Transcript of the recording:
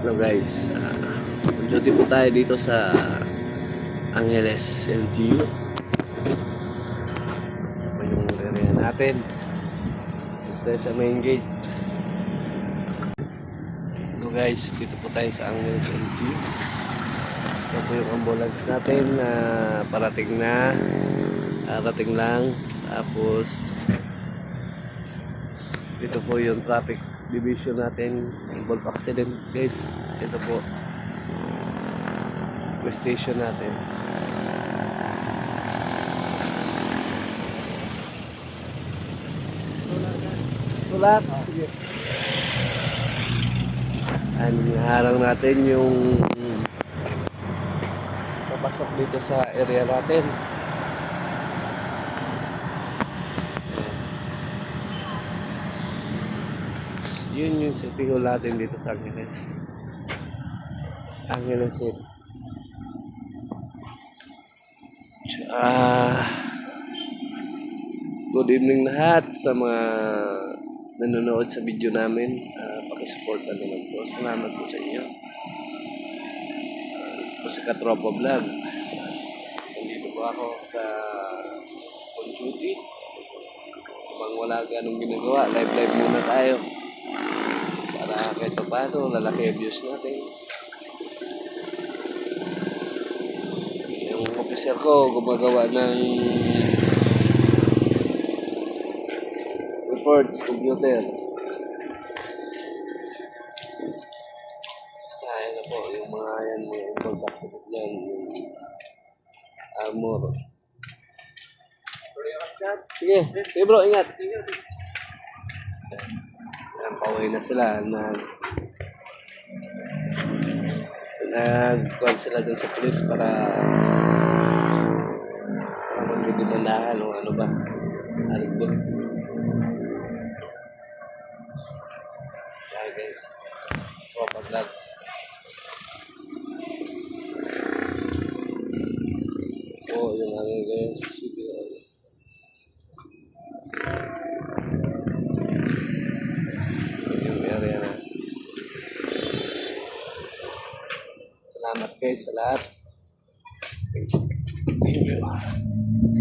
Hello guys, duty po tayo dito sa Angeles LGU. Ito yung area natin. Dito sa main gate. Hello guys, dito po tayo sa Angeles LGU. Ito po yung ambulance natin na parating na. Rating lang. Tapos dito po yung traffic division natin, involved accident guys. Ito po yung station natin. Sulat. Sige. Harang natin yung papasok dito sa area natin. Yun yung city hall natin dito sa Angeles. Angeles City. Good evening lahat sa mga nanonood sa video namin. Pakisupport na naman po. Salamat po sa inyo. Ito po si Katropa Vlog. Nandito po ako sa on duty. Kapag wala ganong ginagawa, live muna tayo. Para kahit paano, lalaki views natin. Yung officer ko gumagawa ng reports, computer. Kaya na po, yung mga yan, mga involved accident yan, yung armor. Sige, sige bro, ingat. Pauwi na sila. Nag-call sila dun sa police para magdidemandahan o ano ba. Alam doon. Kaya guys, Tropa Vlog. Ito yung ano guys, salamat guys sa lahat. Thank you.